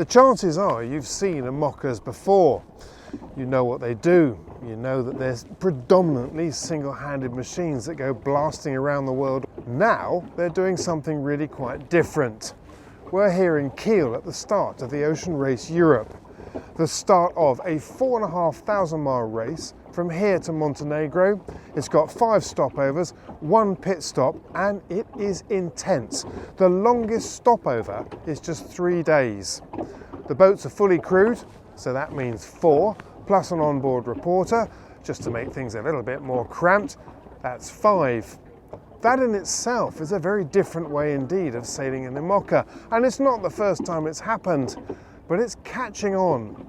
chances are you've seen IMOCAs before. You know what they do. You know that they're predominantly single-handed machines that go blasting around the world. Now they're doing something really quite different. We're here in Kiel at the start of the Ocean Race Europe, the start of a 4,500 mile race from here to Montenegro. It's got 5 stopovers, 1 pit stop, and it is intense. The longest stopover is just 3 days. The boats are fully crewed, so that means 4, plus an onboard reporter, just to make things a little bit more cramped. That's 5. That in itself is a very different way indeed of sailing in IMOCA, and it's not the first time it's happened, but it's catching on.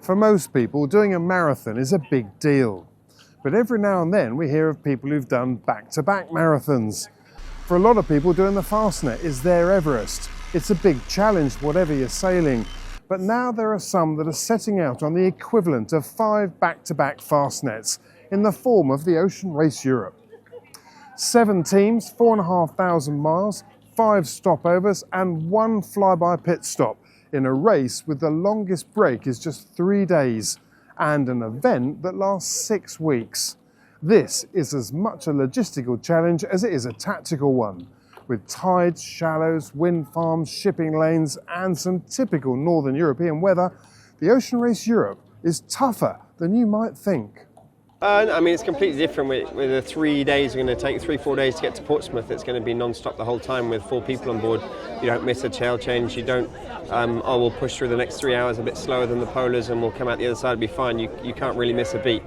For most people, doing a marathon is a big deal. But every now and then we hear of people who've done back-to-back marathons. For a lot of people, doing the Fastnet is their Everest. It's a big challenge, whatever you're sailing. But now there are some that are setting out on the equivalent of 5 back-to-back Fastnets in the form of the Ocean Race Europe. 7 teams, 4,500 miles, 5 stopovers and 1 flyby pit stop, in a race with the longest break is just 3 days and an event that lasts 6 weeks. This is as much a logistical challenge as it is a tactical one, with tides, shallows, wind farms, shipping lanes and some typical Northern European weather. The Ocean Race Europe is tougher than you might think. I mean, it's completely different. With the 3 days, we're going to take 3-4 days to get to Portsmouth. It's going to be non-stop the whole time with 4 people on board. You don't miss a tail change. You don't, we'll push through the next 3 hours a bit slower than the polars and we'll come out the other side and be fine. You can't really miss a beat.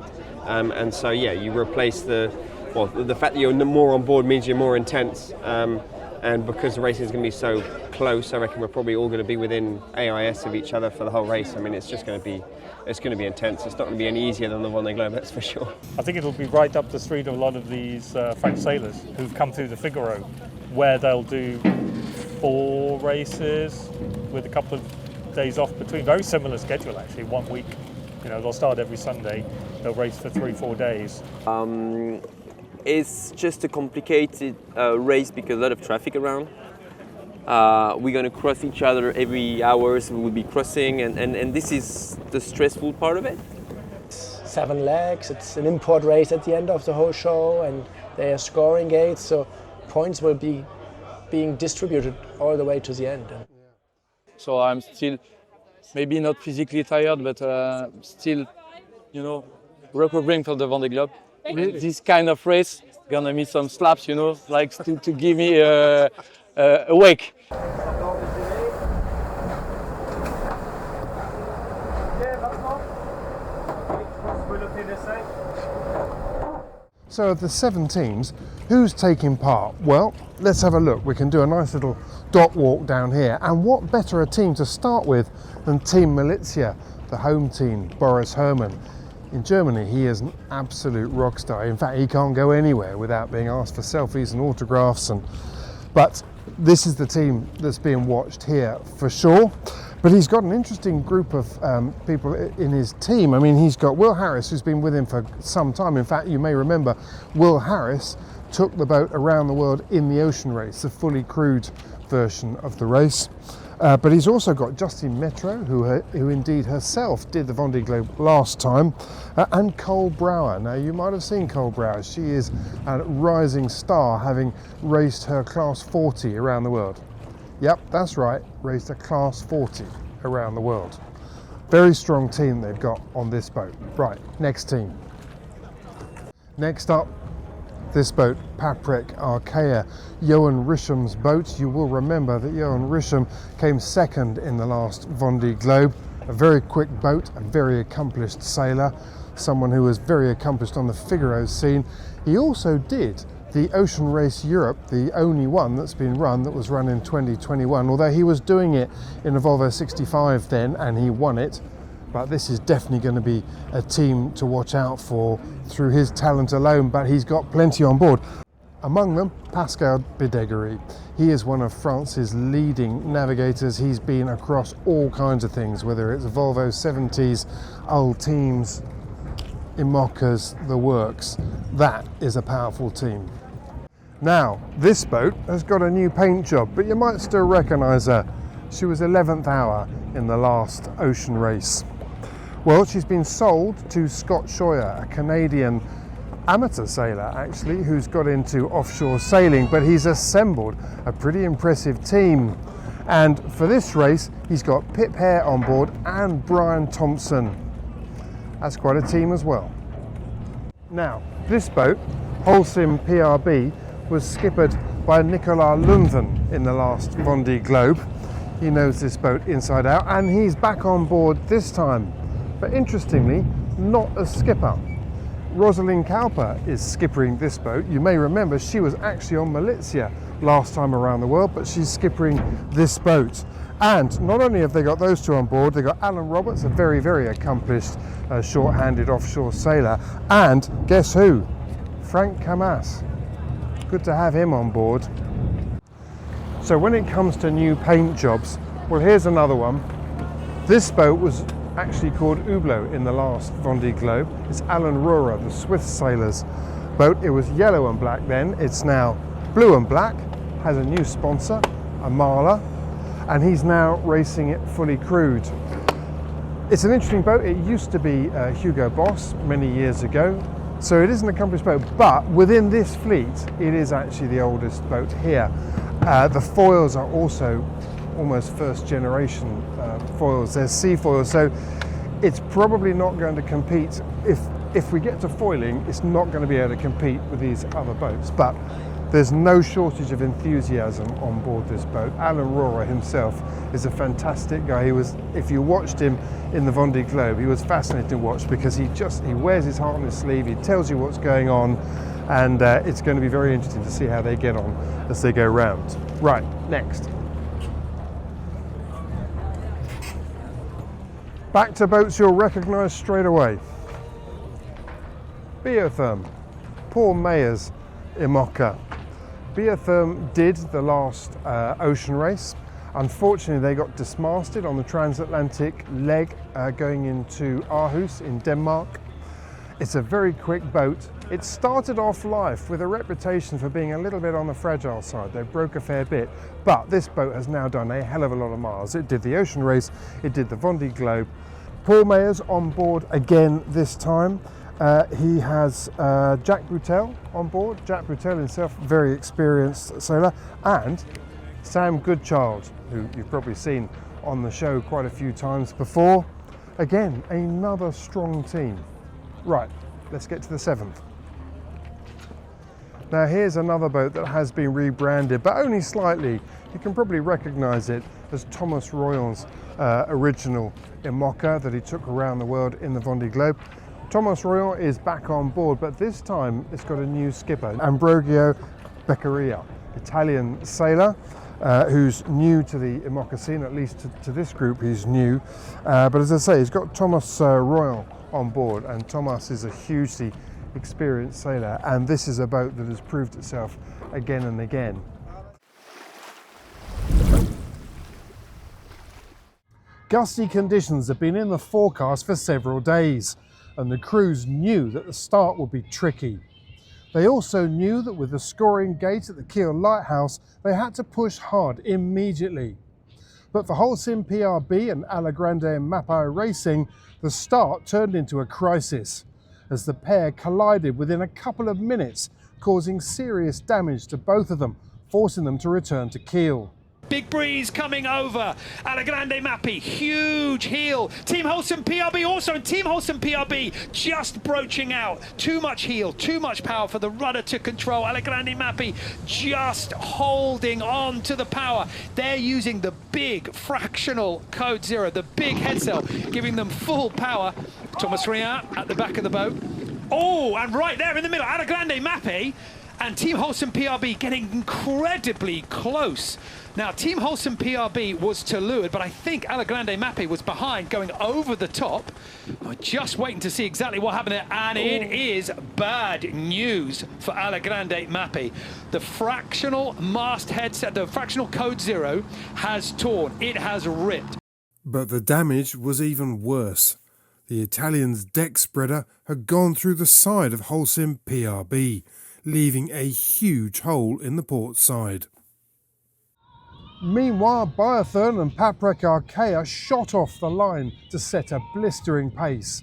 And so, yeah, you replace the fact that you're more on board means you're more intense. And because the racing is going to be so close, I reckon we're probably all going to be within AIS of each other for the whole race. I mean, it's just going to be intense. It's not going to be any easier than the Vendée Globe, that's for sure. I think it'll be right up the street of a lot of these French sailors who've come through the Figaro, where they'll do 4 races with a couple of days off between. Very similar schedule, actually, 1 week. You know, they'll start every Sunday, they'll race for 3-4 days. It's just a complicated race because a lot of traffic around. We're going to cross each other every hour, so we'll be crossing, and this is the stressful part of it. 7 legs, it's an import race at the end of the whole show, and there are scoring gates, so points will be being distributed all the way to the end. So I'm still, maybe not physically tired, but still, you know, recovering from the Vendée Globe. This kind of race, gonna need some slaps, you know, like to give me awake. So of the 7 teams, who's taking part? Well, let's have a look. We can do a nice little dot walk down here. And what better a team to start with than Team Militia, the home team, Boris Herrmann. In Germany, he is an absolute rock star. In fact, he can't go anywhere without being asked for selfies and autographs. But this is the team that's being watched here for sure. But he's got an interesting group of people in his team. I mean, he's got Will Harris, who's been with him for some time. In fact, you may remember Will Harris took the boat around the world in the Ocean Race, the fully crewed version of the race. But he's also got Justine Metro, who indeed herself did the Vendée Globe last time, and Cole Brouwer. Now, you might have seen Cole Brouwer. She is a rising star, having raced her Class 40 around the world. Yep, that's right, raced a Class 40 around the world. Very strong team they've got on this boat. Right, next team. Next up, this boat, Paprec Arkea, Johan Risham's boat. You will remember that Johan Risham came second in the last Vendée Globe. a very quick boat, a very accomplished sailor, someone who was very accomplished on the Figaro scene. He also did the Ocean Race Europe, the only one that's been run, that was run in 2021, although he was doing it in a Volvo 65 then and he won it. But this is definitely going to be a team to watch out for through his talent alone, but he's got plenty on board. Among them, Pascal Bidegari. He is one of France's leading navigators. He's been across all kinds of things, whether it's Volvo 70s, Ultimes, Imocas, the works. That is a powerful team. Now, this boat has got a new paint job, but you might still recognise her. She was 11th hour in the last ocean race. Well, she's been sold to Scott Scheuer, a Canadian amateur sailor actually, who's got into offshore sailing, but he's assembled a pretty impressive team. And for this race, he's got Pip Hare on board and Brian Thompson. That's quite a team as well. Now, this boat, Holcim PRB, was skippered by Nicolas Lunthen in the last Vendée Globe. He knows this boat inside out, and he's back on board this time. But interestingly, not as skipper. Rosalind Cowper is skippering this boat. You may remember she was actually on Malizia last time around the world, but she's skippering this boat. And not only have they got those two on board, they've got Alan Roberts, a very, very accomplished short-handed offshore sailor. And guess who? Frank Camas. Good to have him on board. So when it comes to new paint jobs, well, here's another one. This boat was actually called Hublot in the last Vendée Globe. It's Alan Rohrer, the Swiss sailor's boat. It was yellow and black then. It's now blue and black, has a new sponsor, a Marla, and he's now racing it fully crewed. It's an interesting boat. It used to be Hugo Boss many years ago, so it is an accomplished boat, but within this fleet, it is actually the oldest boat here. The foils are also almost first generation foils. There's sea foils, so it's probably not going to compete. If we get to foiling, it's not going to be able to compete with these other boats, but there's no shortage of enthusiasm on board this boat. Alan Rohrer himself is a fantastic guy. He was, if you watched him in the Vendée Globe, he was fascinating to watch because he wears his heart on his sleeve, he tells you what's going on, and it's going to be very interesting to see how they get on as they go round. Right, next. Back to boats you'll recognise straight away. Biotherm, Paul Mayer's Imoca. Biotherm did the last ocean race. Unfortunately, they got dismasted on the transatlantic leg going into Aarhus in Denmark. It's a very quick boat. It started off life with a reputation for being a little bit on the fragile side. They broke a fair bit, but this boat has now done a hell of a lot of miles. It did the ocean race, it did the Vendée Globe. Paul Mayer's on board again this time. He has Jack Boutel on board. Jack Boutel himself, very experienced sailor, and Sam Goodchild, who you've probably seen on the show quite a few times before. Again, another strong team. Right, let's get to the 7th. Now here's another boat that has been rebranded, but only slightly. You can probably recognise it as Thomas Royon's original Imoca that he took around the world in the Vendée Globe. Thomas Royon is back on board, but this time it's got a new skipper, Ambrogio Beccaria, Italian sailor, who's new to the Imoca scene, at least to this group he's new. But as I say, he's got Thomas Royon on board, and Thomas is a hugely experienced sailor, and this is a boat that has proved itself again and again. Gusty conditions have been in the forecast for several days, and the crews knew that the start would be tricky. They also knew that with the scoring gate at the Kiel lighthouse, they had to push hard immediately. But for Holcim PRB and Alagrande and Mapai Racing, the start turned into a crisis as the pair collided within a couple of minutes, causing serious damage to both of them, forcing them to return to Kiel. Big breeze coming over. Alagrande Mappi, huge heel. Team Wholesome PRB also, and Team Wholesome PRB just broaching out. Too much heel, too much power for the rudder to control. Alagrande Mappi just holding on to the power. They're using the big fractional code 0, the big head sail, giving them full power. Thomas Sheahan at the back of the boat. Oh, and right there in the middle, Alagrande Mappi and Team Wholesome PRB getting incredibly close. Now, Team Wholesome PRB was to leeward, but I think Alagrande Mappi was behind, going over the top. We're just waiting to see exactly what happened there, and it is bad news for Alagrande Mappi. The fractional masthead set, the fractional code 0 has torn. It has ripped. But the damage was even worse. The Italian's deck spreader had gone through the side of Wholesome PRB, leaving a huge hole in the port side. Meanwhile, Biathlon and Paprec Arkea shot off the line to set a blistering pace.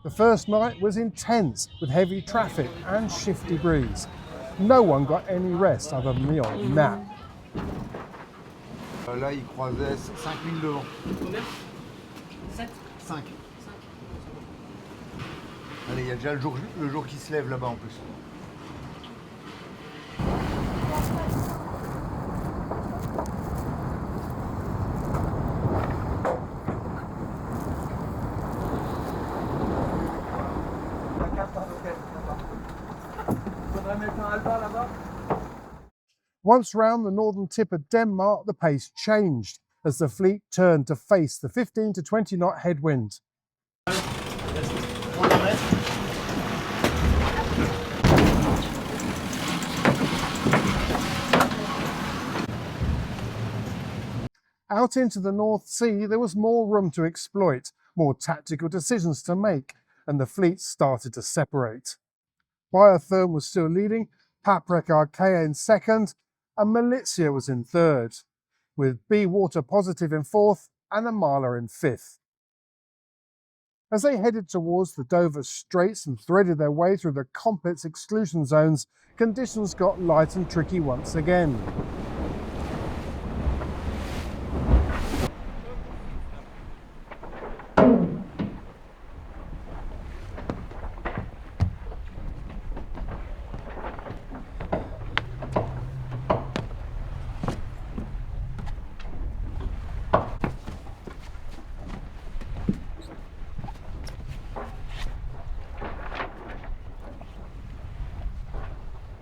The first night was intense with heavy traffic and shifty breeze. No one got any rest other than the odd nap. Là, il croisait 5000 de vent. Combien 7 5. Allez, il y a déjà le jour qui se lève là-bas en plus. Once round the northern tip of Denmark, the pace changed as the fleet turned to face the 15 to 20 knot headwind. Out into the North Sea, there was more room to exploit, more tactical decisions to make, and the fleet started to separate. Biathlon was still leading, Paprec Arkea in second, and Militia was in third, with B Water Positive in fourth and Amala in fifth. As they headed towards the Dover Straits and threaded their way through the complex exclusion zones, conditions got light and tricky once again.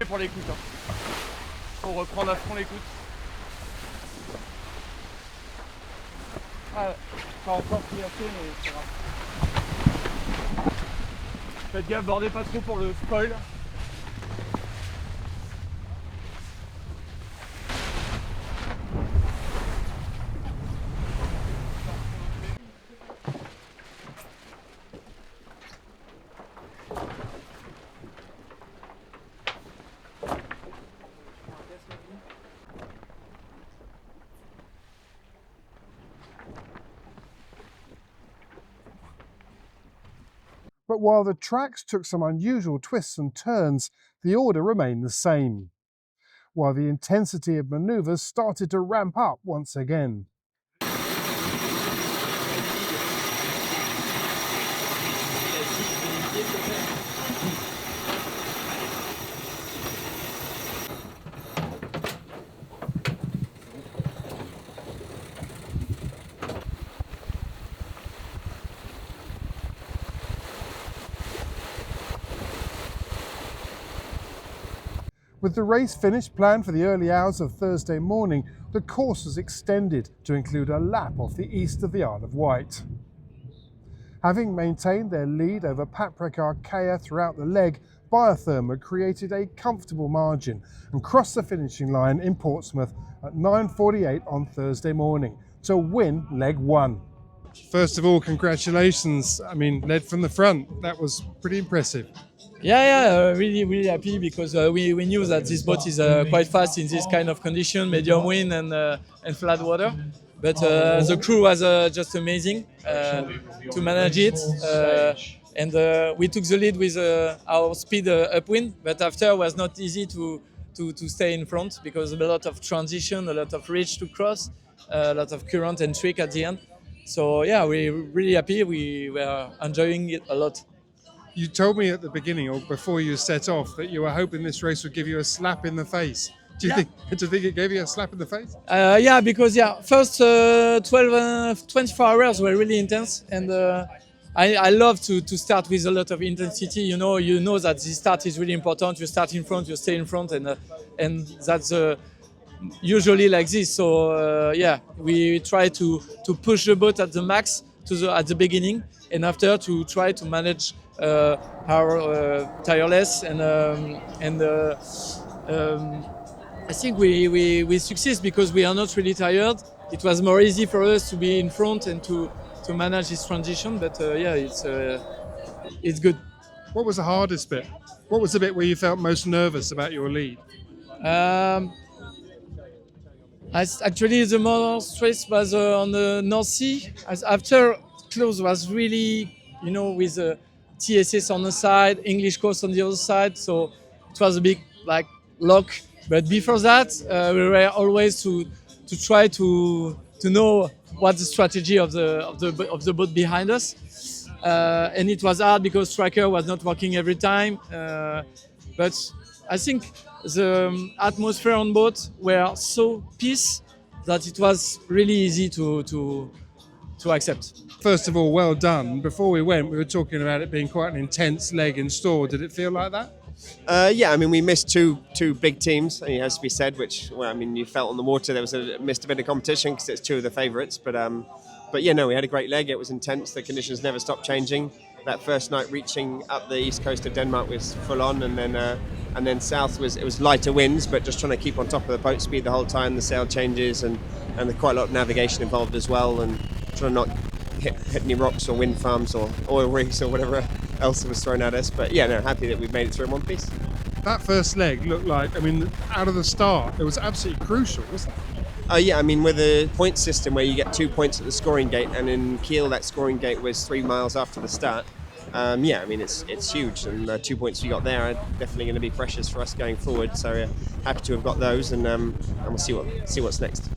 Pour l'écoute, hein. Faut reprendre à fond l'écoute. Ah, pas encore pris assez, mais c'est grave. Faites gaffe, bordez pas trop pour le spoil. But while the tracks took some unusual twists and turns, the order remained the same, while the intensity of manoeuvres started to ramp up once again. With the race finish planned for the early hours of Thursday morning, the course was extended to include a lap off the east of the Isle of Wight. Having maintained their lead over Paprec Archaea throughout the leg, Biotherma created a comfortable margin and crossed the finishing line in Portsmouth at 9:48 on Thursday morning to win leg 1. First of all, congratulations. I mean, led from the front. That was pretty impressive. Really happy because we knew that this boat is quite fast in this kind of condition, medium wind and flat water. But the crew was just amazing to manage it. And we took the lead with our speed upwind, but after it was not easy to stay in front because a lot of transition, a lot of ridge to cross, a lot of current and trick at the end. So yeah, we're really happy. We were enjoying it a lot. You told me at the beginning or before you set off that you were hoping this race would give you a slap in the face. Do you think it gave you a slap in the face? Yeah, because first 24 hours were really intense, and I love to start with a lot of intensity. You know that the start is really important. You start in front, you stay in front, and that's usually like this. So we try to push the boat at the max at the beginning, and after to try to manage our tireless and I think we succeed because we are not really tired. It was more easy for us to be in front and to manage this transition, but it's good. What was the hardest bit? What was the bit where you felt most nervous about your lead? Actually, the most stress was on the North Sea. After close was really, with TSS on the side, English coast on the other side, so it was a big lock. But before that, we were always to try to know what's the strategy of the boat behind us, and it was hard because tracker was not working every time. But I think the atmosphere on boat were so peace that it was really easy to accept. First of all, well done. Before we went, we were talking about it being quite an intense leg in store. Did it feel like that? We missed two big teams, it has to be said, which, you felt on the water there missed a bit of competition because it's two of the favourites. But we had a great leg. It was intense. The conditions never stopped changing. That first night reaching up the east coast of Denmark was full on, and then south it was lighter winds, but just trying to keep on top of the boat speed the whole time, the sail changes, and there's quite a lot of navigation involved as well, and trying to not hit any rocks or wind farms or oil rigs or whatever else was thrown at us. But happy that we've made it through in one piece. That first leg looked like, out of the start, it was absolutely crucial, wasn't it? With a point system where you get 2 points at the scoring gate, and in Kiel that scoring gate was 3 miles after the start. It's huge, and 2 points we got there are definitely going to be precious for us going forward. So happy to have got those, and we'll see what's next.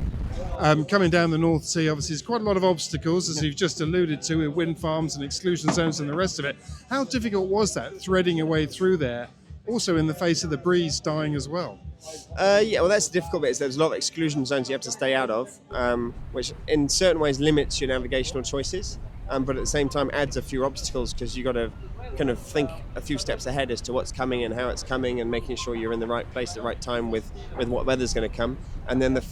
Coming down the North Sea, obviously, there's quite a lot of obstacles, as you've just alluded to, with wind farms and exclusion zones and the rest of it. How difficult was that, threading your way through there, also in the face of the breeze dying as well? That's the difficult bit. There's a lot of exclusion zones you have to stay out of, which in certain ways limits your navigational choices, but at the same time adds a few obstacles because you've got to kind of think a few steps ahead as to what's coming and how it's coming, and making sure you're in the right place at the right time with what weather's going to come. And then the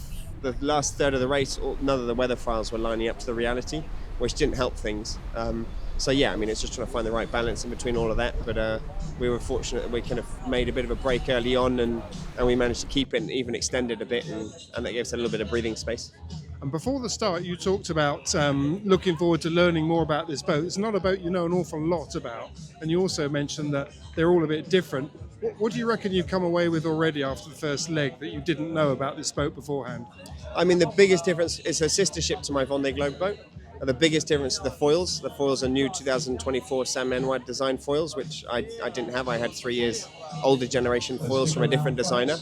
last third of the race, none of the weather files were lining up to the reality, which didn't help things. It's just trying to find the right balance in between all of that. But we were fortunate that we kind of made a bit of a break early on, and we managed to keep it and even extend it a bit, and that gave us a little bit of breathing space. And before the start, you talked about looking forward to learning more about this boat. It's not a boat you know an awful lot about, and you also mentioned that they're all a bit different. What do you reckon you've come away with already after the first leg that you didn't know about this boat beforehand? The biggest difference is a sister ship to my Vendée Globe boat. The biggest difference is the foils. The foils are new 2024 Sam Manuel design foils, which I didn't have. I had 3 years older generation foils from a different designer.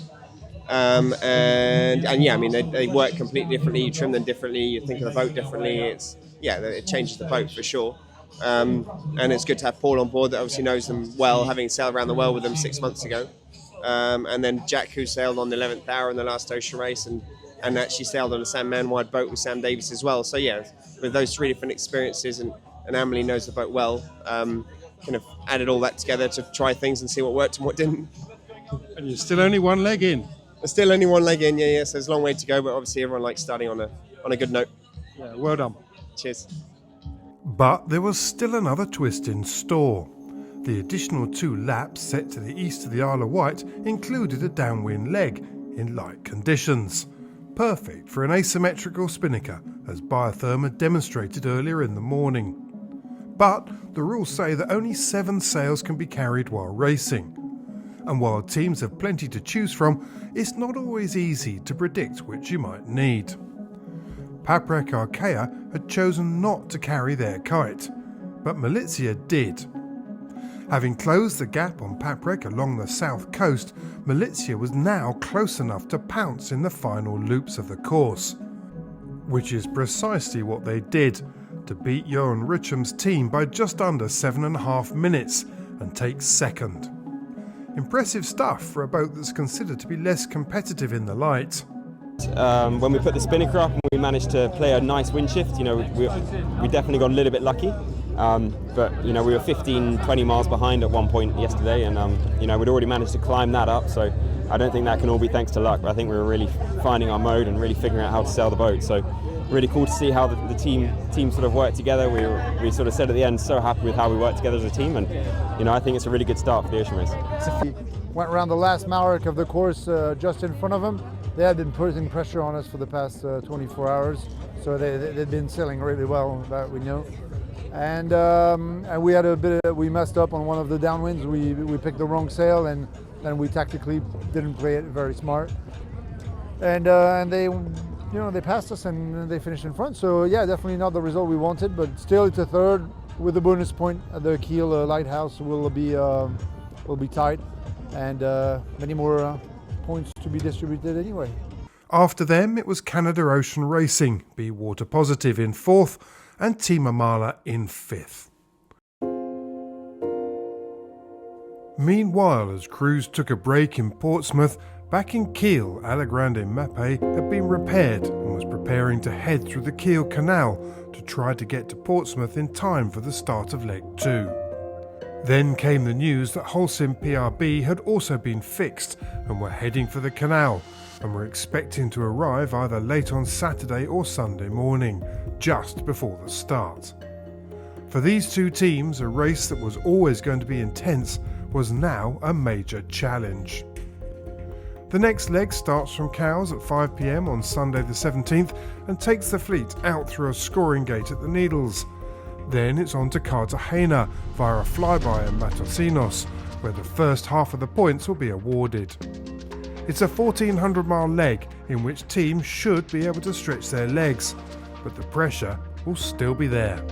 And yeah, I mean, they work completely differently. You trim them differently. You think of the boat differently. It changes the boat for sure. And it's good to have Paul on board that obviously knows them well, having sailed around the world with them 6 months ago. And then Jack, who sailed on the 11th hour in the last ocean race, and actually sailed on a Sam Man-wide boat with Sam Davis as well. So yeah, with those 3 different experiences, and Amelie knows the boat well, kind of added all that together to try things and see what worked and what didn't. And you're still only one leg in. There's still only one leg in, yeah. So there's a long way to go, but obviously everyone likes starting on a good note. Yeah, well done. Cheers. But there was still another twist in store. The additional 2 laps set to the east of the Isle of Wight included a downwind leg in light conditions. Perfect for an asymmetrical spinnaker, as Biotherm had demonstrated earlier in the morning. But the rules say that only 7 sails can be carried while racing. And while teams have plenty to choose from, it's not always easy to predict which you might need. Paprec Arkea had chosen not to carry their kite, but Malizia did. Having closed the gap on Paprec along the south coast, Malizia was now close enough to pounce in the final loops of the course. Which is precisely what they did, to beat Johan Richam's team by just under 7.5 minutes and take second. Impressive stuff for a boat that's considered to be less competitive in the light. When we put the spinnaker up and we managed to play a nice wind shift, we definitely got a little bit lucky. But we were 15-20 miles behind at one point yesterday, and we'd already managed to climb that up. So I don't think that can all be thanks to luck. But I think we were really finding our mode and really figuring out how to sail the boat. So really cool to see how the team sort of worked together. We sort of said at the end, so happy with how we worked together as a team, and I think it's a really good start for the ocean race. We went around the last mark of the course just in front of them. They had been putting pressure on us for the past 24 hours, so they'd been sailing really well, that we know. And we had we messed up on one of the downwinds. We picked the wrong sail, and we tactically didn't play it very smart. And they passed us and they finished in front. So yeah, definitely not the result we wanted, but still it's a third with a bonus point at the Kiel lighthouse will be tight, and many more points to be distributed anyway. After them, it was Canada Ocean Racing, Be Water Positive in 4th, and Team Amala in 5th. Meanwhile, as crews took a break in Portsmouth, back in Kiel, Alagrande Mappe had been repaired and was preparing to head through the Kiel Canal to try to get to Portsmouth in time for the start of Leg 2. Then came the news that Holcim PRB had also been fixed and were heading for the canal, and were expecting to arrive either late on Saturday or Sunday morning, just before the start. For these 2 teams, a race that was always going to be intense was now a major challenge. The next leg starts from Cowes at 5 p.m. on Sunday the 17th and takes the fleet out through a scoring gate at the Needles. Then it's on to Cartagena via a flyby in Matosinhos, where the first half of the points will be awarded. It's a 1,400-mile leg in which teams should be able to stretch their legs, but the pressure will still be there.